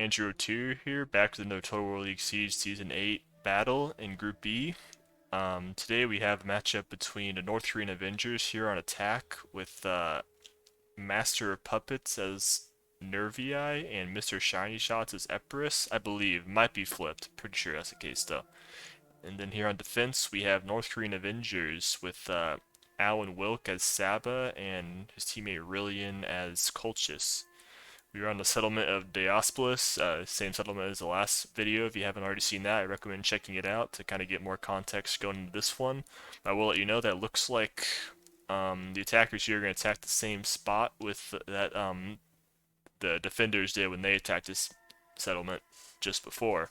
Andrew O'Tear here, back with another Total War League Siege Season 8 battle in Group B. Today we have a matchup between the North Korean Avengers here on attack with Master of Puppets as Nervii and Mr. Shiny Shots as Epirus. I believe, might be flipped, pretty sure that's the case though. And then here on defense we have North Korean Avengers with Alan Wilk as Saba and his teammate Rillian as Colchis. We are on the settlement of Diospolus, same settlement as the last video. If you haven't already seen that, I recommend checking it out to kind of get more context going into this one. I will let you know that it looks like the attackers here are going to attack the same spot with that the defenders did when they attacked this settlement just before.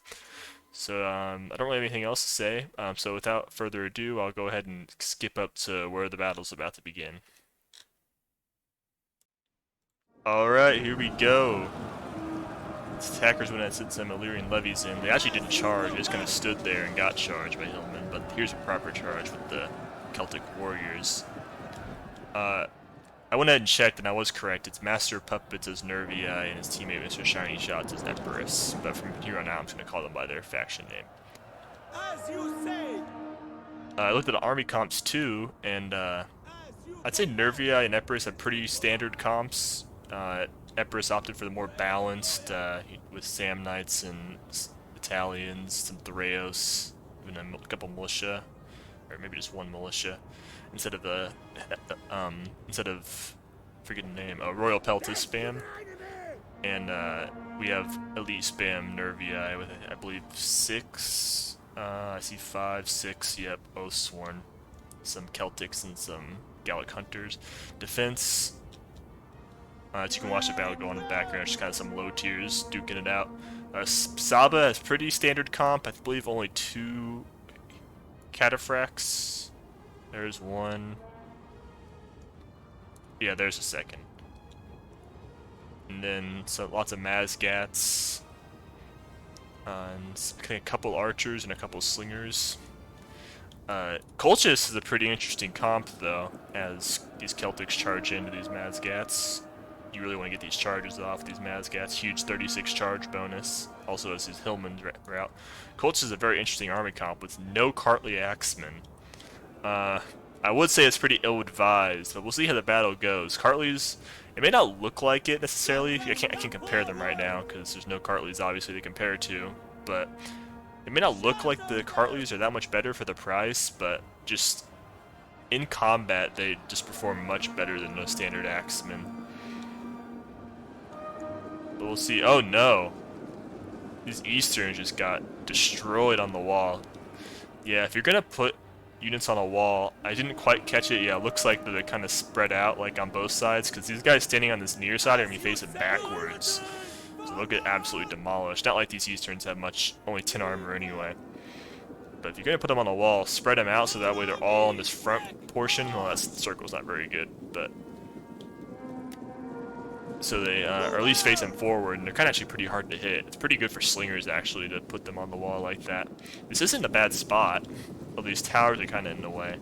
So I don't really have anything else to say, so without further ado, I'll go ahead and skip up to where the battle's about to begin. Alright, here we go. These attackers went and sent some Illyrian levies in. They actually didn't charge, they just kind of stood there and got charged by Hillman, but here's a proper charge with the Celtic warriors. I went ahead and checked and I was correct. It's Master Puppets as Nervii and his teammate Mr. Shiny Shots as Epirus, but from here on out I'm just going to call them by their faction name. As you say. I looked at the army comps too, and I'd say Nervii and Epirus have pretty standard comps. Epirus opted for the more balanced, with Samnites and Italians, some Thraeos, even a couple militia, or maybe just one militia, instead of forgetting the name, Royal Peltis spam. And we have elite spam Nervii with I believe 6. I see 5, 6. Yep, Oathsworn, some Celtics and some Gallic Hunters. Defense. As you can watch the battle go on in the background, just kind of some low tiers duking it out. Saba has pretty standard comp. I believe only 2 cataphracts. There's one. Yeah, there's a second. And then lots of Mazgats. And a couple archers and a couple slingers. Colchis is a pretty interesting comp though, as these Celtics charge into these Mazgats. You really want to get these charges off these Mazgats. Huge 36 charge bonus. Also as his Hillman's route. Colchis is a very interesting army comp with no Cartly Axemen. I would say it's pretty ill-advised, but we'll see how the battle goes. Cartleys, it may not look like it necessarily. I can't compare them right now because there's no Cartleys obviously to compare to, but it may not look like the Cartleys are that much better for the price, but just in combat they just perform much better than those standard Axemen. But we'll see. Oh no! These Easterns just got destroyed on the wall. Yeah, if you're gonna put units on a wall, I didn't quite catch it. Yeah, it looks like they're kind of spread out like on both sides, because these guys standing on this near side are going to be facing backwards. So they'll get absolutely demolished. Not like these Easterns have much, only 10 armor anyway. But if you're going to put them on a wall, spread them out so that way they're all in this front portion. Well, that circle's not very good, but so they are at least facing forward, and they're kind of actually pretty hard to hit. It's pretty good for slingers actually to put them on the wall like that. This isn't a bad spot. Well, these towers are kind of in the way.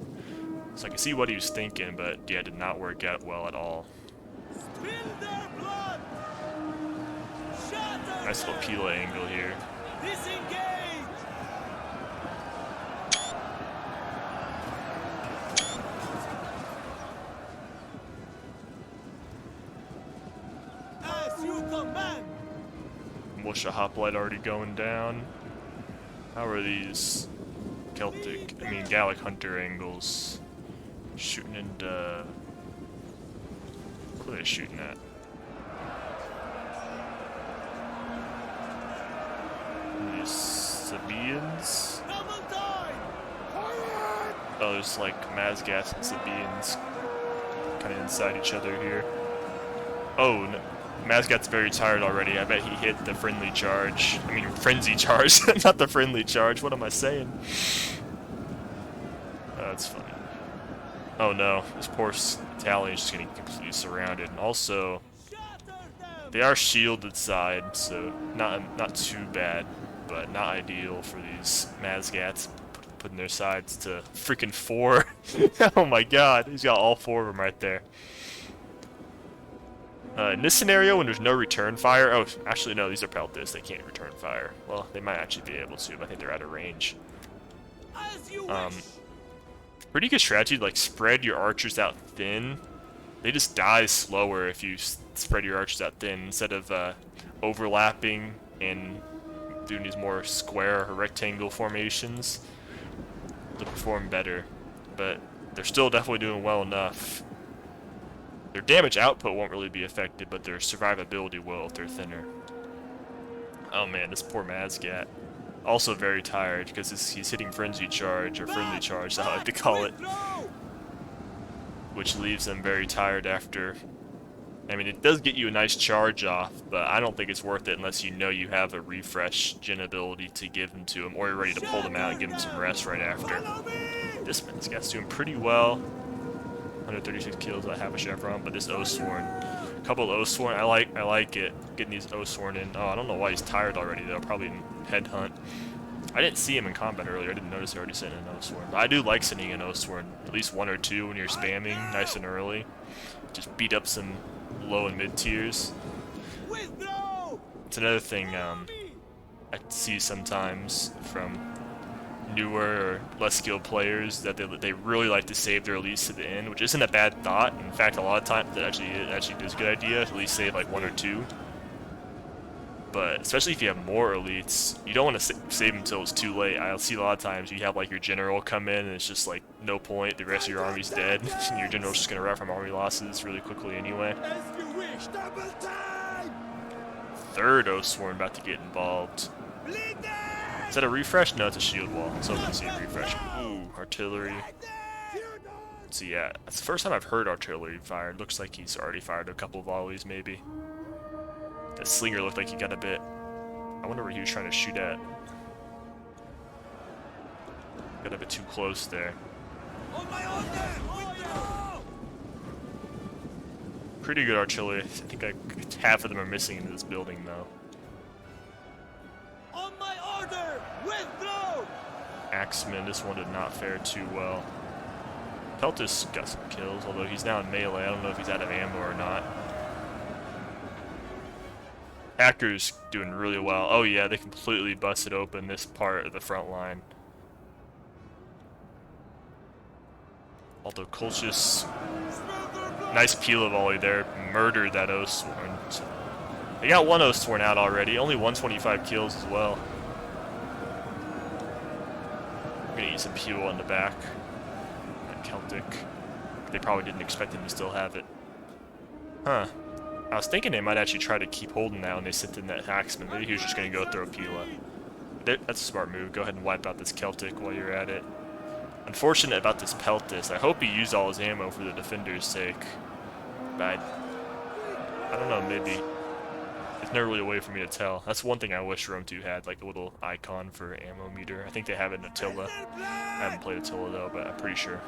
So I can see what he was thinking, but yeah, it did not work out well at all. Nice little Pila angle here. Disengage. As you command. Militia hoplite already going down. How are these Gallic Hunter angles shooting into... What are they shooting at? These Sabaeans? Oh, there's like Mazgats and Sabaeans kind of inside each other here. Oh, no. Mazgat's very tired already. I bet he hit the friendly charge. I mean, frenzy charge, not the friendly charge. What am I saying? That's funny. Oh no, this poor Italian is just getting completely surrounded. And also, they are shielded side, so not too bad, but not ideal for these Mazgats putting their sides to freaking 4. Oh my god, he's got all 4 of them right there. In this scenario, when there's no return fire, oh, actually no, these are Peltis, they can't return fire. Well, they might actually be able to, but I think they're out of range. As you Um, wish. Pretty good strategy to like spread your archers out thin. They just die slower if you spread your archers out thin instead of overlapping and doing these more square or rectangle formations. They'll perform better, but they're still definitely doing well enough. Their damage output won't really be affected, but their survivability will if they're thinner. Oh man, this poor Mazgat. Also very tired because he's hitting Frenzy Charge, or Friendly Charge, as I like to call it. Withdraw! Which leaves them very tired after. I mean, it does get you a nice charge off, but I don't think it's worth it unless you know you have a refresh gen ability to give them to him, or you're ready to pull them out and give them some rest right after. Follow me! This man's guy's doing pretty well. 136 kills, I have a chevron, but this Oathsworn, a couple of Oathsworn, I like it, getting these Oathsworn in. Oh, I don't know why he's tired already though, probably in headhunt. I didn't see him in combat earlier, I didn't notice he already sent an Oathsworn. But I do like sending an Oathsworn, at least one or two when you're spamming, nice and early. Just beat up some low and mid tiers. Withdraw! It's another thing Follow me! I see sometimes from newer or less skilled players that they really like to save their elites to the end, which isn't a bad thought. In fact, a lot of times it actually is a good idea to at least save like one or two. But especially if you have more elites, you don't want to save them until it's too late. I'll see a lot of times you have like your general come in and it's just like no point, the rest of your army's dead, and your general's just gonna run from army losses really quickly anyway. As you wish! Double time! Third Oathsworn about to get involved. Bleed them! Is that a refresh? No, it's a shield wall. So I can see a refresh. Ooh, artillery. So yeah, that's the first time I've heard artillery fired. Looks like he's already fired a couple volleys, maybe. That slinger looked like he got a bit. I wonder where he was trying to shoot at. Got a bit too close there. On my order! Withdraw! Pretty good artillery. I think half of them are missing in this building, though. On my order! Withdraw! Axeman, this one did not fare too well. Peltis got some kills, although he's now in melee. I don't know if he's out of ammo or not. Hacker's doing really well. Oh yeah, they completely busted open this part of the front line. Although Colchis, nice peel volley there, murdered that Oathsworn. So they got one Oathsworn out already, only 125 kills as well. I'm gonna eat some peel on the back. That Celtic. They probably didn't expect him to still have it. Huh. I was thinking they might actually try to keep holding that when they sent in that Axeman. Maybe he was just going to go throw a Pila. That's a smart move. Go ahead and wipe out this Celtic while you're at it. Unfortunate about this Peltis. I hope he used all his ammo for the defender's sake. But I don't know, maybe. There's never really a way for me to tell. That's one thing I wish Rome 2 had, like a little icon for ammo meter. I think they have it in Attila. I haven't played Attila though, but I'm pretty sure.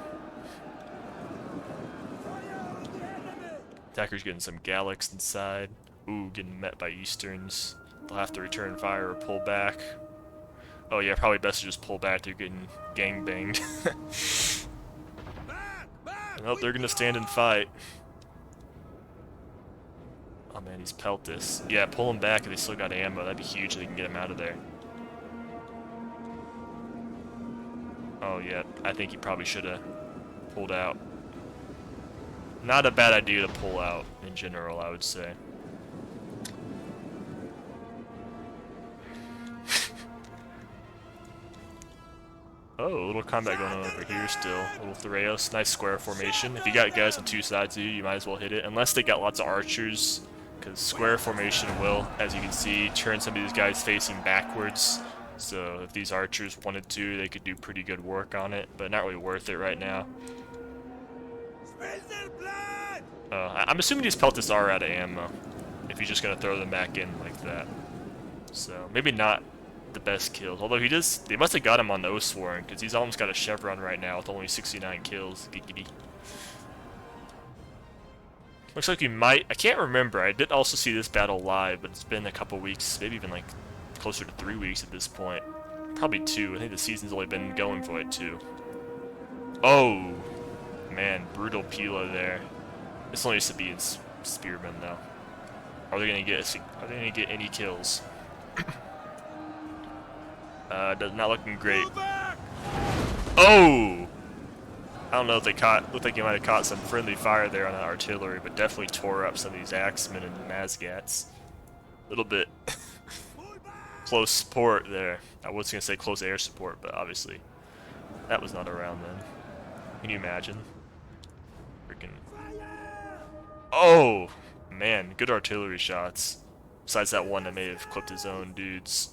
Attacker's getting some Galax inside. Ooh, getting met by Easterns. They'll have to return fire or pull back. Oh yeah, probably best to just pull back. They're getting gangbanged. Well, they're gonna stand and fight. Oh man, he's Peltis. Yeah, pull him back if they still got ammo. That'd be huge if they can get him out of there. Oh yeah, I think he probably should have pulled out. Not a bad idea to pull out in general, I would say. Oh, a little combat going on over here still. A little Thureos, nice square formation. If you got guys on two sides of you, you might as well hit it. Unless they got lots of archers, because square formation will, as you can see, turn some of these guys facing backwards. So if these archers wanted to, they could do pretty good work on it, but not really worth it right now. I'm assuming these Peltis are out of ammo, if you're just going to throw them back in like that. So, maybe not the best kills. Although they must have got him on the Oathsworn, because he's almost got a chevron right now with only 69 kills. Giggity. Looks like you might, I can't remember, I did also see this battle live, but it's been a couple weeks, maybe even like closer to 3 weeks at this point. Probably 2, I think the season's only been going for like 2. Oh! Man, brutal Pila there. This only used to be in Spearman, though. Are they gonna get? Are they gonna get any kills? Does not looking great. Fall back! Oh! I don't know if they caught. Looked like they might have caught some friendly fire there on that artillery, but definitely tore up some of these axemen and mazgats. A little bit Fall back! close support there. I was gonna say close air support, but obviously that was not around then. Can you imagine? Freaking. Fire! Oh! Man, good artillery shots. Besides that one that may have clipped his own dudes.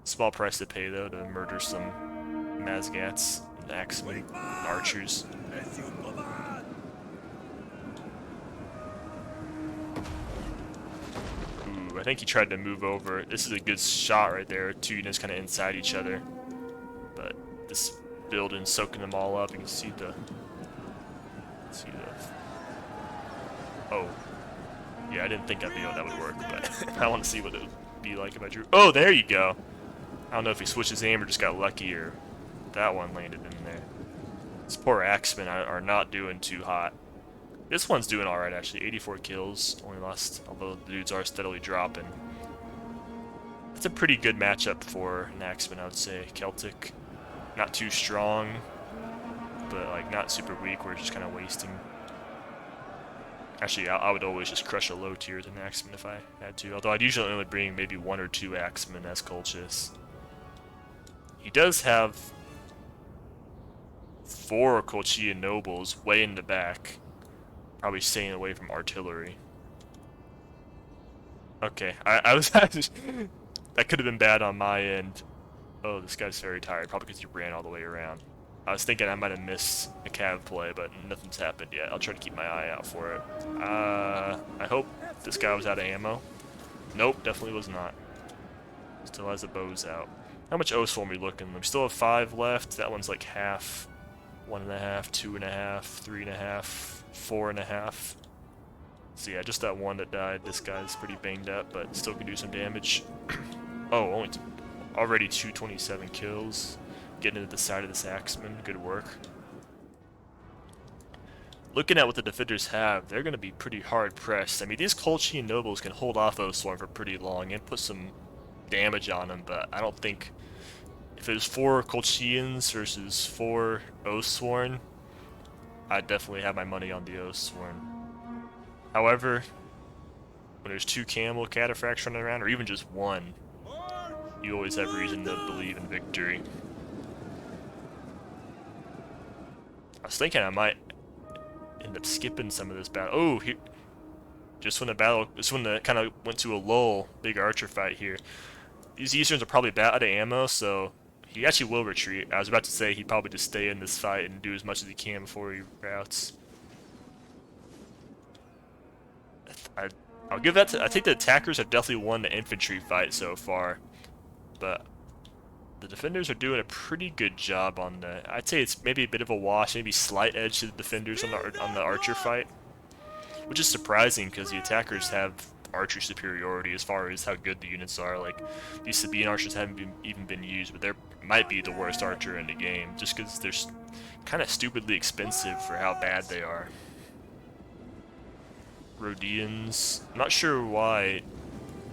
Small price to pay though to murder some mazgats and axemen and archers. As you command! Ooh, I think he tried to move over. This is a good shot right there. Two units kind of inside each other. But this building soaking them all up. You can see the... Oh. Yeah, I didn't think that would work, but I want to see what it would be like if I drew... Oh, there you go! I don't know if he switched his aim or just got lucky, or that one landed in there. These poor axemen are not doing too hot. This one's doing alright, actually. 84 kills, only lost, although the dudes are steadily dropping. That's a pretty good matchup for an axeman, I would say. Celtic. Not too strong, but like not super weak, we're just kind of wasting. Actually, I would always just crush a low tier as an axeman if I had to, although I'd usually only bring maybe 1 or 2 axemen as Colchis. He does have 4 Colchian nobles way in the back, probably staying away from artillery. Okay, I was that could have been bad on my end. Oh, this guy's very tired, probably because he ran all the way around. I was thinking I might have missed a cav play, but nothing's happened yet. I'll try to keep my eye out for it. I hope this guy was out of ammo. Nope, definitely was not. Still has the bows out. How much O's for me looking? We still have 5 left. That one's like half. 1.5, 2.5, 3.5, 4.5. So yeah, just that one that died. This guy's pretty banged up, but still can do some damage. Oh, already 227 kills. Getting into the side of this axeman. Good work. Looking at what the defenders have, they're going to be pretty hard pressed. I mean, these Colchian nobles can hold off Oathsworn for pretty long and put some damage on them, but I don't think if it was 4 Colchians versus 4 Oathsworn, I'd definitely have my money on the Oathsworn. However, when there's 2 camel cataphracts running around, or even just 1, you always have reason to believe in victory. I was thinking I might end up skipping some of this battle. Oh, just when the kind of went to a lull, big archer fight here. These Easterns are probably out of ammo, so he actually will retreat. I was about to say he'd probably just stay in this fight and do as much as he can before he routes. I'll give that to, I think the attackers have definitely won the infantry fight so far, but the defenders are doing a pretty good job on the. I'd say it's maybe a bit of a wash, maybe slight edge to the defenders on the archer fight, which is surprising because the attackers have archer superiority as far as how good the units are. Like these Sabine archers haven't even been used, but they might be the worst archer in the game just because they're kind of stupidly expensive for how bad they are. Rhodians. I'm not sure why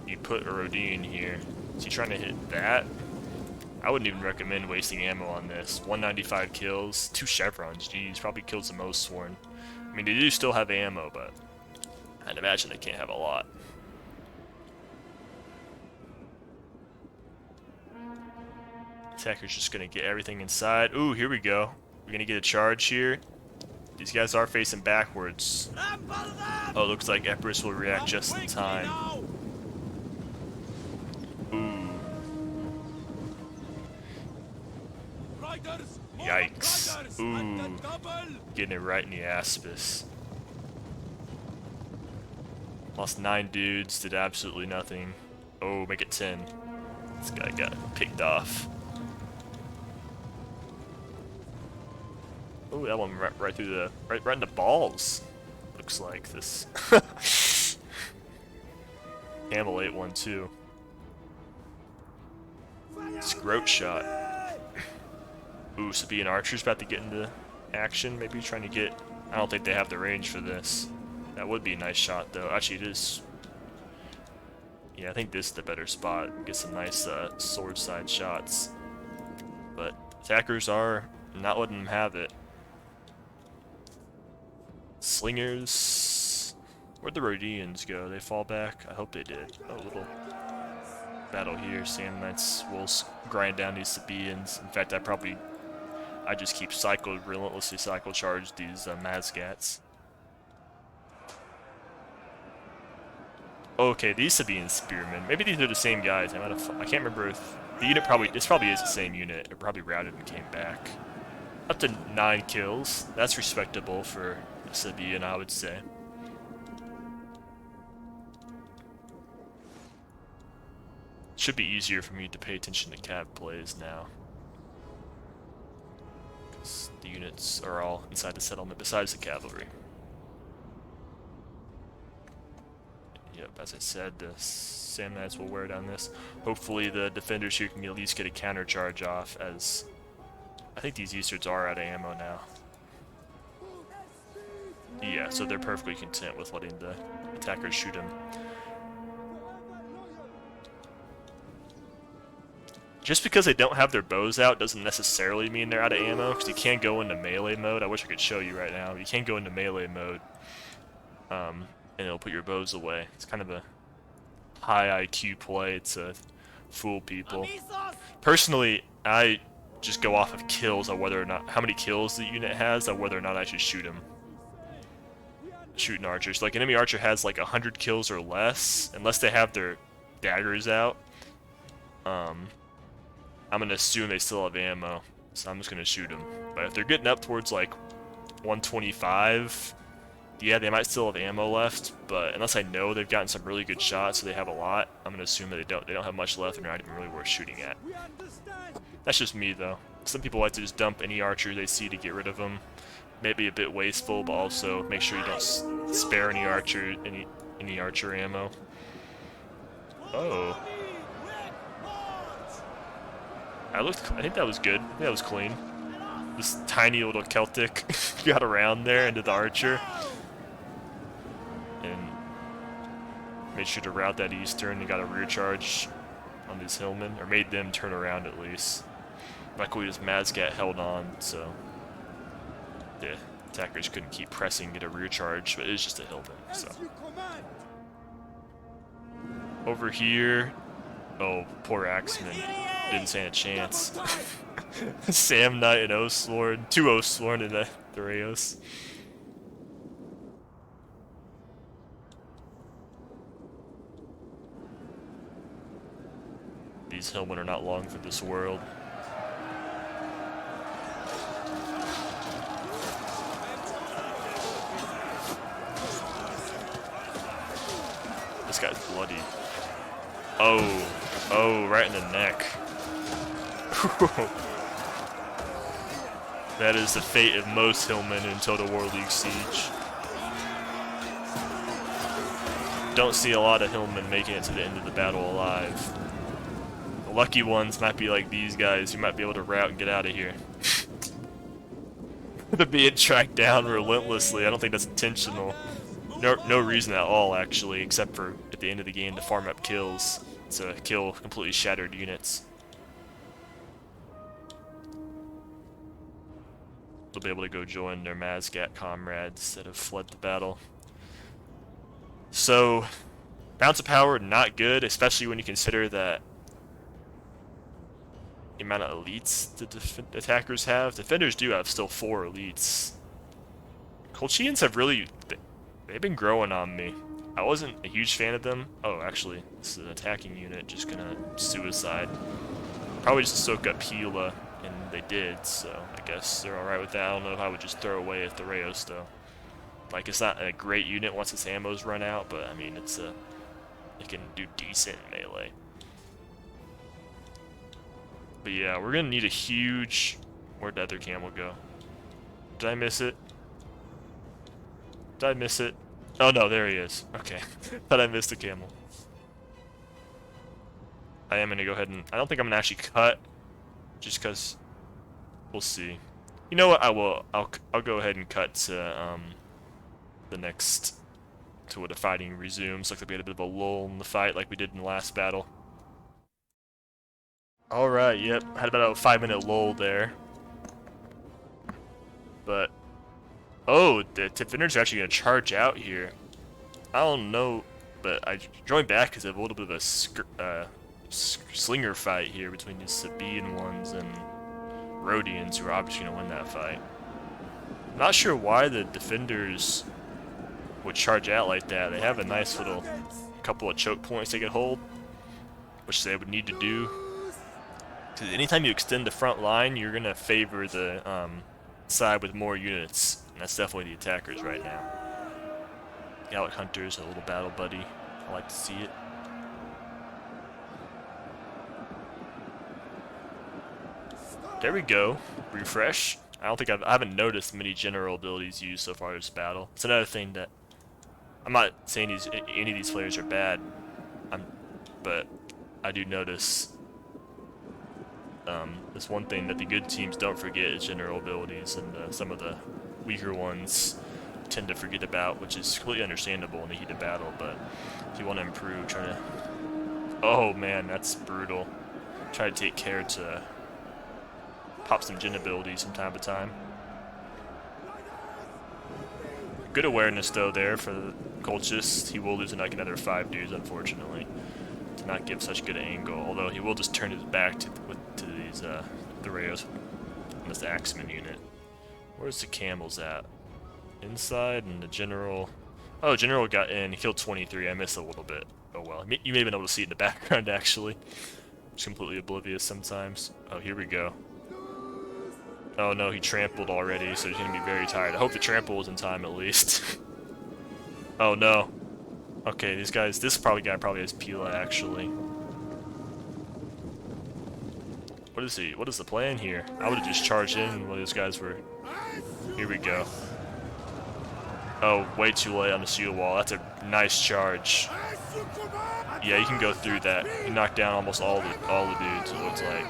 you put a Rhodian here. Is he trying to hit that? I wouldn't even recommend wasting ammo on this. 195 kills, 2 chevrons, geez, probably kills the most sworn. I mean, they do still have ammo, but I'd imagine they can't have a lot. Attacker's just gonna get everything inside. Ooh, here we go. We're gonna get a charge here. These guys are facing backwards. Oh, looks like Epirus will react just in time. Ooh. Yikes. Ooh. Getting it right in the aspis. Lost 9 dudes, did absolutely nothing. Oh, make it 10. This guy got picked off. Oh, that one right through the right in the balls. Looks like this. Camel ate one too. Scroat shot. Ooh, Sabian archers about to get into action. Maybe trying to get. I don't think they have the range for this. That would be a nice shot though. Actually, it is Yeah, I think this is the better spot. Get some nice sword side shots. But attackers are not letting them have it. Slingers. Where'd the Rhodians go? They fall back? I hope they did. Oh, little battle here. Sand Knights will grind down these Sabaeans. In fact, I just keep relentlessly cycle charge these Mazgats. Okay, these Sabaean Spearmen. Maybe these are the same guys. I can't remember if the unit this probably is the same unit. It probably routed and came back. Up to 9 kills. That's respectable for a Sabaean, I would say. Should be easier for me to pay attention to cav plays now. Because the units are all inside the settlement besides the cavalry. Yep, as I said, the Sand Knights will wear down this. Hopefully the defenders here can at least get a counter charge off, as I think these Easterns are out of ammo now. Yeah, so they're perfectly content with letting the attackers shoot them. Just because they don't have their bows out doesn't necessarily mean they're out of ammo, because you can go into melee mode. I wish I could show you right now. You can go into melee mode, and it'll put your bows away. It's kind of a high IQ play to fool people. Personally, I just go off of kills on whether or not, how many kills the unit has, on whether or not I should shoot him. Shooting archers. Like, an enemy archer has like 100 kills or less, unless they have their daggers out. I'm gonna assume they still have ammo, so I'm just gonna shoot them. But if they're getting up towards like 125, yeah, they might still have ammo left. But unless I know they've gotten some really good shots, so they have a lot, I'm gonna assume that they don't have much left, and they're not even really worth shooting at. That's just me, though. Some people like to just dump any archer they see to get rid of them. Maybe a bit wasteful, but also make sure you don't spare any archer ammo. Oh. I think that was good. That was clean. This tiny little Celtic got around there into the archer. And made sure to route that Eastern and got a rear charge on these Hillmen, or made them turn around at least. Luckily this Mazgat held on, so the attackers couldn't keep pressing, get a rear charge, but it was just a Hillman, so. Over here, oh, poor Axeman. Didn't stand a chance. Sam Knight and Oathlorn. 2 Oathlorn and the Rayos. These Hillmen are not long for this world. This guy's bloody. Oh, right in the neck. That is the fate of most Hillmen in Total War League Siege. Don't see a lot of Hillmen making it to the end of the battle alive. The lucky ones might be like these guys, who might be able to route and get out of here. They're being tracked down relentlessly. I don't think that's intentional. No reason at all, actually, except for at the end of the game to farm up kills. To kill completely shattered units. They'll be able to go join their Mazgat comrades that have fled the battle. So, bounce of power, not good, especially when you consider that the amount of elites the attackers have. Defenders do have still 4 elites. Colchians have really, they've been growing on me. I wasn't a huge fan of them. Oh, actually, this is an attacking unit, just gonna suicide. Probably just to soak up Pila, and they did, so I guess they're alright with that. I don't know if I would just throw away at the Rayos, though. Like, it's not a great unit once its ammo's run out, but I mean, it can do decent in melee. But yeah, we're gonna need a huge... Where'd the other camel go? Did I miss it? Did I miss it? Oh no, there he is. Okay. Thought I missed the camel. I am gonna go ahead and... I don't think I'm gonna actually cut, just because we'll see. You know what? I will. I'll go ahead and cut to the next to where the fighting resumes. Looks like we had a bit of a lull in the fight like we did in the last battle. Alright, yep. Had about a 5-minute lull there. But, oh, the defenders are actually going to charge out here. I don't know, but I joined back because of a little bit of a slinger fight here between these Sabaean ones and Rhodians, who are obviously going to win that fight. I'm not sure why the defenders would charge out like that. They have a nice little couple of choke points they could hold, which they would need to do. Because anytime you extend the front line, you're going to favor the side with more units, and that's definitely the attackers right now. Gallic Hunter's a little battle buddy. I like to see it. There we go. Refresh. I haven't noticed many general abilities used so far this battle. It's another thing that I'm not saying any of these players are bad, but I do notice this one thing that the good teams don't forget is general abilities, and some of the weaker ones tend to forget about, which is completely understandable in the heat of battle. But if you want to improve, try to... Oh man, that's brutal. Try to take care to pop some gen abilities from time to time. Good awareness though there for the Colchist. He will lose like another 5 dudes, unfortunately, to not give such good angle. Although he will just turn his back to these the Rayos and this Axeman unit. Where's the camels at? Inside, and the general. Oh, general got in. He killed 23. I missed a little bit. Oh well. You may have been able to see it in the background actually. Just completely oblivious sometimes. Oh, here we go. Oh no, he trampled already, so he's gonna be very tired. I hope the trample was in time at least. Oh no. Okay, these guys. This guy probably has Pila actually. What is he? What is the plan here? I would have just charged in while these guys were. Here we go. Oh, way too late on the shield wall. That's a nice charge. Yeah, you can go through that. You knock down almost all the dudes, it looks like.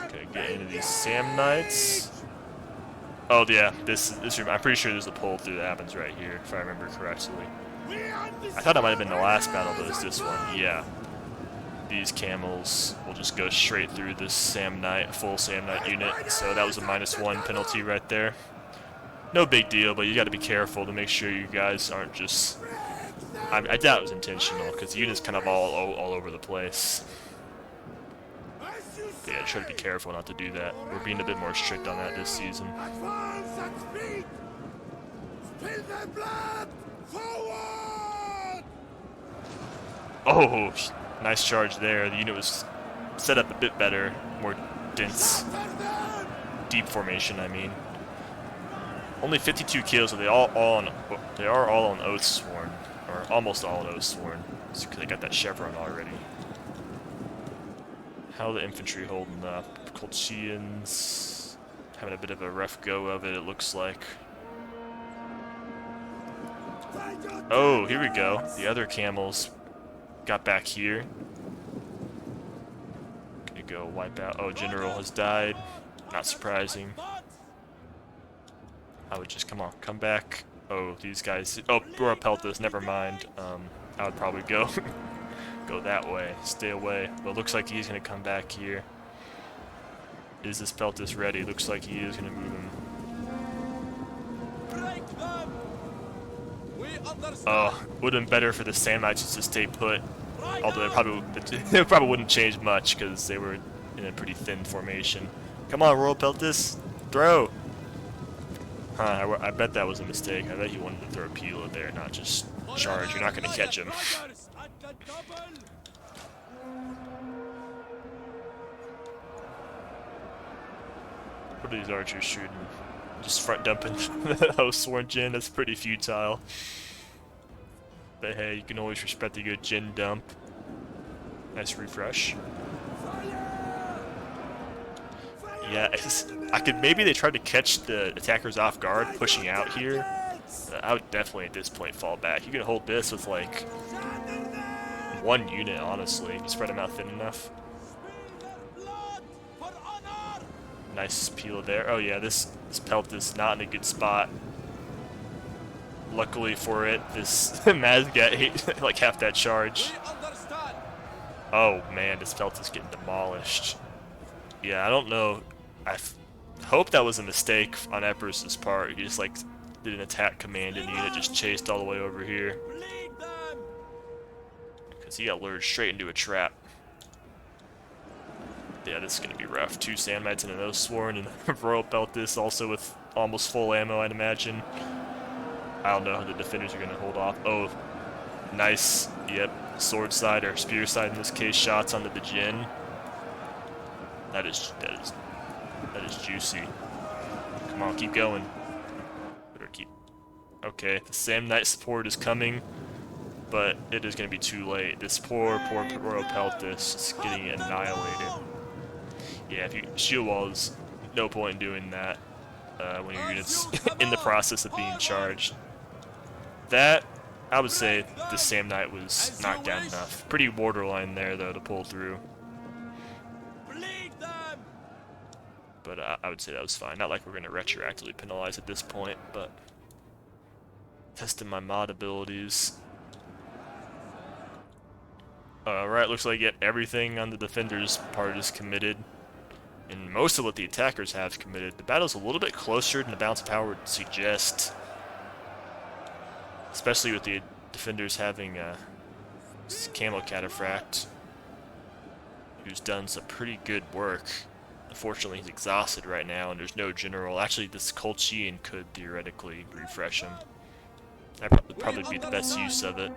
Okay, get into these Sam Knights. Oh yeah, this I'm pretty sure there's a pull through that happens right here, if I remember correctly. I thought it might have been the last battle, but it's this one. Yeah. These camels will just go straight through this Sam Knight, full Sam Knight unit. So that was a -1 penalty right there. No big deal, but you got to be careful to make sure you guys aren't just... I doubt it was intentional, because the unit's kind of all over the place. But yeah, try to be careful not to do that. We're being a bit more strict on that this season. Advance and speed! Spill the blood! Forward! Oh, nice charge there. The unit was set up a bit better, more dense, deep formation. I mean, only 52 kills, so they are all on Oathsworn, or almost all on Oathsworn, because they got that chevron already. How are the infantry holding up? Colchians having a bit of a rough go of it, it looks like. Oh, here we go. The other camels got back here. Gonna go wipe out. Oh, General has died. Not surprising. I would just, come back. Oh, these guys. Oh, Bora Peltas, never mind. I would probably go go that way. Stay away. But it looks like he's gonna come back here. Is this Peltas ready? Looks like he is gonna move him. Oh, would have been better for the Sandmites to stay put. Although they probably wouldn't change much because they were in a pretty thin formation. Come on, Royal Peltas, throw! Huh, I bet that was a mistake. I bet he wanted to throw a Pila there, not just charge. You're not going to catch him. What are these archers shooting? Just front dumping the Oathsworn Jin. That's pretty futile. But hey, you can always respect a good Jin dump. Nice refresh. Yeah, maybe they tried to catch the attackers off guard, pushing out here. I would definitely at this point fall back. You can hold this with like one unit, honestly, if you spread them out thin enough. Blood for honor! Nice peel there. Oh yeah, this pelt is not in a good spot. Luckily for it, this Mazgat ate like half that charge. We understand! Oh man, this pelt is getting demolished. Yeah, I don't know. Hope that was a mistake on Epirus's part. He just like did an attack command and the unit just chased all the way over here. Bleed them! Because he got lured straight into a trap. Yeah, this is going to be rough. 2 Sand Knights and an Oathsworn and Royal Peltis also with almost full ammo, I'd imagine. I don't know how the defenders are going to hold off. Oh, nice. Yep, sword side or spear side in this case, shots onto the Jin. That is juicy. Come on, keep going. Better keep. Okay, the Sam Knight support is coming, but it is going to be too late. This poor Royal Peltis is getting annihilated. Yeah, if you shield walls, no point in doing that when your unit's in the process of being charged. That, I would say, the Sam Knight was knocked down enough. Pretty borderline there, though, to pull through. Bleed them! But I would say that was fine. Not like we're going to retroactively penalize at this point, but testing my mod abilities. Alright, looks like everything on the defender's part is committed. And most of what the attackers have committed. The battle's a little bit closer than the balance of power would suggest. Especially with the defenders having Camo Cataphract, who's done some pretty good work. Unfortunately, he's exhausted right now, and there's no general. Actually, this Colchian could theoretically refresh him. That would probably be the best use of it.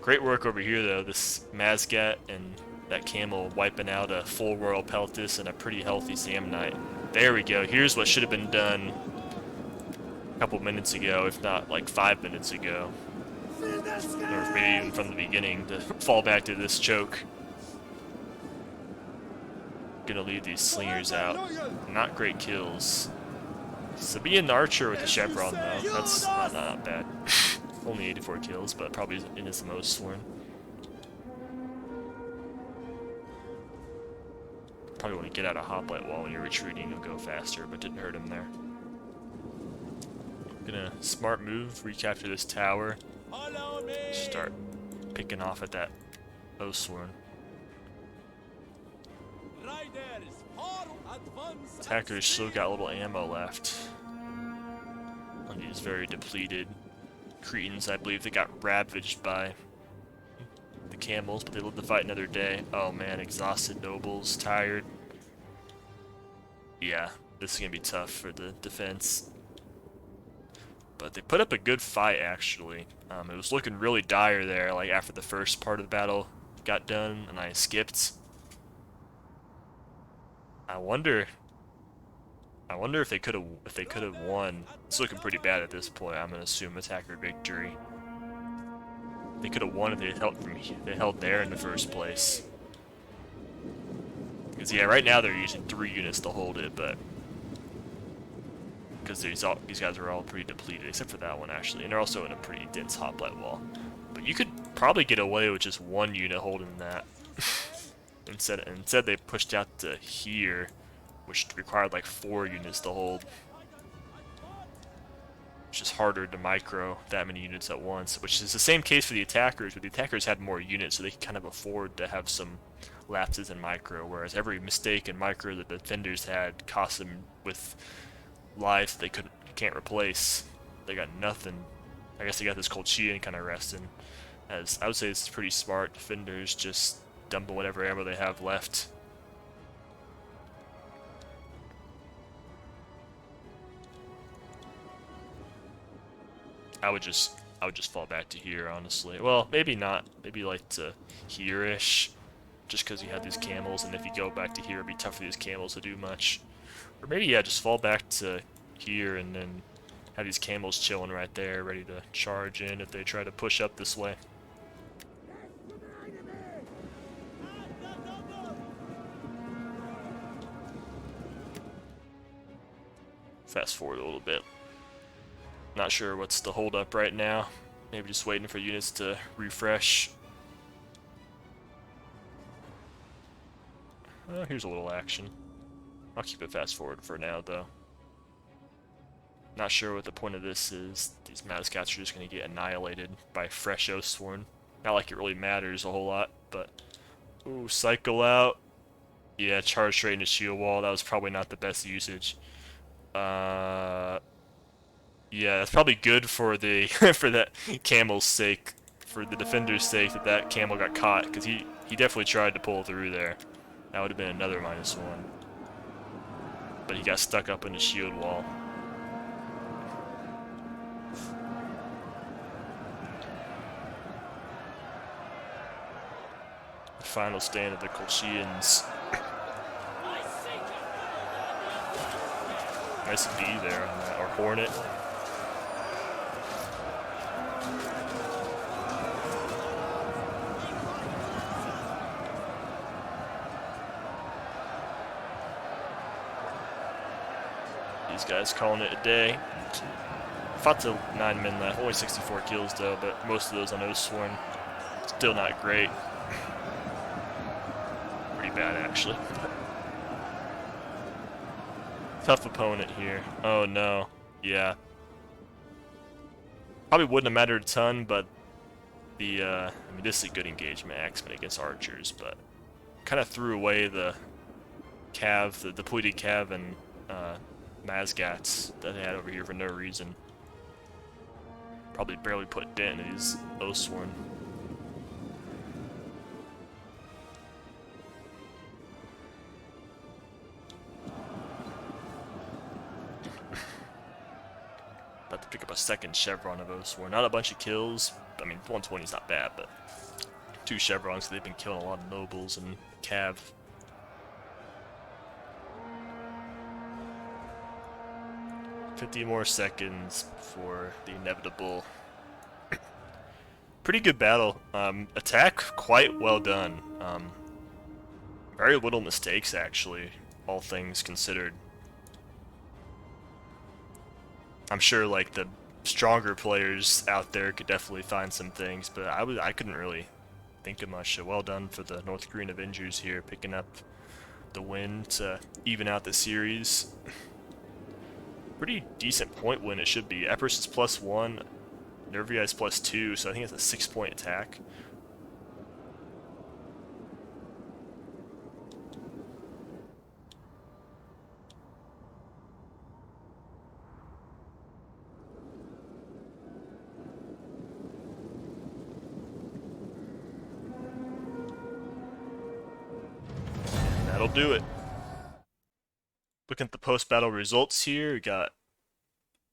Great work over here, though. This Mazgat and that Camel wiping out a full Royal Peltis and a pretty healthy Sam Knight. There we go. Here's what should have been done a couple minutes ago, if not like 5 minutes ago. Or maybe even from the beginning, to fall back to this choke. Gonna leave these slingers out. Not great kills. Sabian Archer with the Chevron, though. That's not bad. Only 84 kills, but probably is the most sworn. Probably want to get out of hoplite wall when you're retreating, you'll go faster, but didn't hurt him there. Gonna smart move, recapture this tower. Follow me! Start picking off at that Oathsworn. Riders, far advance! Attackers still got a little ammo left. And he's very depleted. Cretans, I believe they got ravaged by the camels, but they lived to fight another day. Oh man, exhausted nobles, tired. Yeah, this is gonna be tough for the defense. But they put up a good fight, actually. It was looking really dire there, like after the first part of the battle got done, and I skipped. I wonder if they could have won. It's looking pretty bad at this point. I'm gonna assume attacker victory. They could have won if they held there in the first place. Because yeah, right now they're using 3 units to hold it, but because these guys are all pretty depleted, except for that one actually, and they're also in a pretty dense hoplite wall. But you could probably get away with just 1 unit holding that. Instead they pushed out to here, which required like 4 units to hold. It's just harder to micro that many units at once, which is the same case for the attackers, but the attackers had more units, so they could kind of afford to have some lapses in micro, whereas every mistake in micro that the defenders had cost them with lives they can't replace. They got nothing. I guess they got this Colchian kind of resting. As I would say, it's pretty smart. Defenders just dumping whatever ammo they have left. I would just fall back to here, honestly. Well, maybe not. Maybe like to here-ish, just because you have these camels, and if you go back to here, it'd be tough for these camels to do much. Or maybe, yeah, just fall back to here and then have these camels chilling right there, ready to charge in if they try to push up this way. Fast forward a little bit. Not sure what's the holdup right now. Maybe just waiting for units to refresh. Oh, here's a little action. I'll keep it fast forward for now, though. Not sure what the point of this is. These mascots are just going to get annihilated by fresh Oathsworn. Not like it really matters a whole lot, but... Ooh, cycle out. Yeah, charge straight into shield wall. That was probably not the best usage. Yeah, that's probably good for the for that camel's sake, for the defender's sake that that camel got caught, because he definitely tried to pull through there. That would have been another -1. But he got stuck up in the shield wall. The final stand of the Colchians. Nice B there on that, or Hornet. These guys calling it a day. Fought till 9 men left, only 64 kills though, but most of those on Oathsworn. Still not great. Pretty bad actually. Tough opponent here. Oh no. Yeah. Probably wouldn't have mattered a ton, but the I mean, this is a good engagement, Axeman against archers, but kind of threw away the cav, the depleted cav and Mazgats that they had over here for no reason. Probably barely put dent in these Oathsworn. About to pick up a second chevron of Oathsworn. Not a bunch of kills. I mean, 120 is not bad, but 2 chevrons. They've been killing a lot of nobles and cav. $50 more seconds before the inevitable. Pretty good battle. Attack quite well done. Very little mistakes actually, all things considered. I'm sure like the stronger players out there could definitely find some things, but I couldn't really think of much. So well done for the North Korean Avengers here, picking up the win to even out the series. Pretty decent point win it should be. Epirus is +1, Nervii is +2, so I think it's a 6-point attack. That'll do it. Looking at the post-battle results here, we got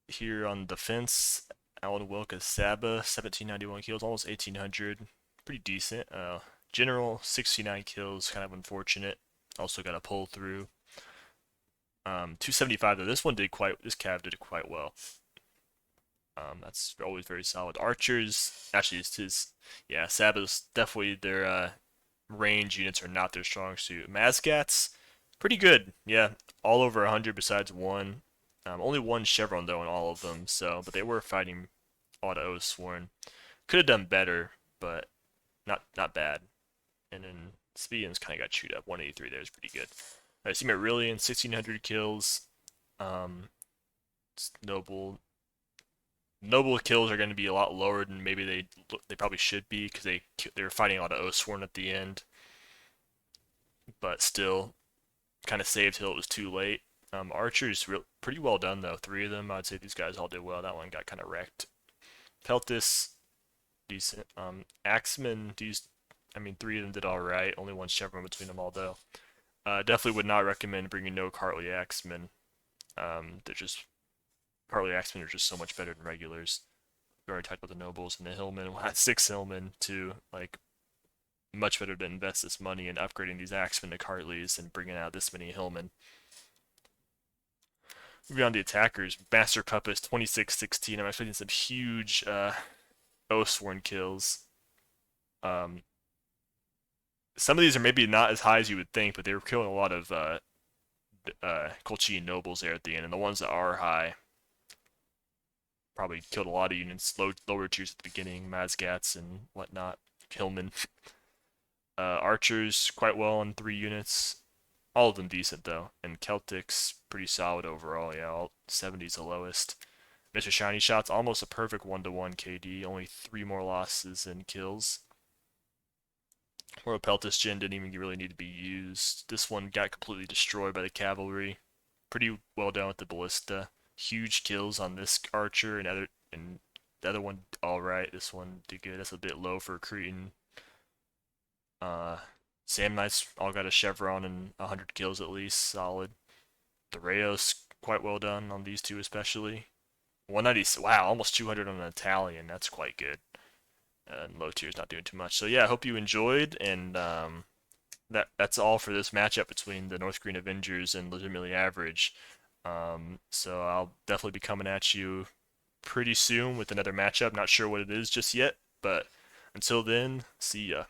here on defense, Alan Wilka Saba, 1791 kills, almost 1800, pretty decent. General, 69 kills, kind of unfortunate. Also got a pull through. 275 though. This cav did quite well. That's always very solid. Archers, actually, yeah, Saba's definitely their range units are not their strong suit. Mazgats, pretty good. Yeah, all over 100 besides one. Only one chevron though in all of them. So, but they were fighting a lot of Oathsworn. Could have done better, but not bad. And then Spians kind of got chewed up. 183 there is pretty good. Cimmerillion, 1600 kills. Noble kills are going to be a lot lower than maybe they probably should be, because they were fighting a lot of Oathsworn at the end. But still, kind of saved till it was too late. Archers pretty well done though. 3 of them, I'd say these guys all did well. That one got kind of wrecked. Peltis, decent. Axemen, I mean 3 of them did all right. Only 1 chevron between them all though. Definitely would not recommend bringing no Cartly Axemen. Cartly Axemen are just so much better than regulars. We already talked about the nobles and the hillmen. We'll have 6 hillmen too. Like, much better to invest this money in upgrading these Axemen to Cartlys and bringing out this many hillmen. Moving on to the attackers, Master Puppet 26-16. I'm expecting some huge Oathsworn kills. Some of these are maybe not as high as you would think, but they were killing a lot of Colchian nobles there at the end, and the ones that are high probably killed a lot of units, lower tiers at the beginning, Mazgats and whatnot, Hillman. Archers quite well on 3 units, all of them decent though, and Celtics pretty solid overall. Yeah, all 70's the lowest. Mr. Shiny Shot's almost a perfect 1-to-1 KD, only 3 more losses and kills. Or Peltis Jin didn't even really need to be used. This one got completely destroyed by the cavalry. Pretty well done with the ballista. Huge kills on this archer and the other one alright. This one did good. That's a bit low for Cretan. Uh Sam Knights all got a chevron and 100 kills at least. Solid. The Rayos quite well done on these two especially. 190, wow, almost 200 on an Italian. That's quite good. And low tier is not doing too much. So yeah, I hope you enjoyed, and that's all for this matchup between the North Korean Avengers and Legitimately Average. So I'll definitely be coming at you pretty soon with another matchup. Not sure what it is just yet, but until then, see ya.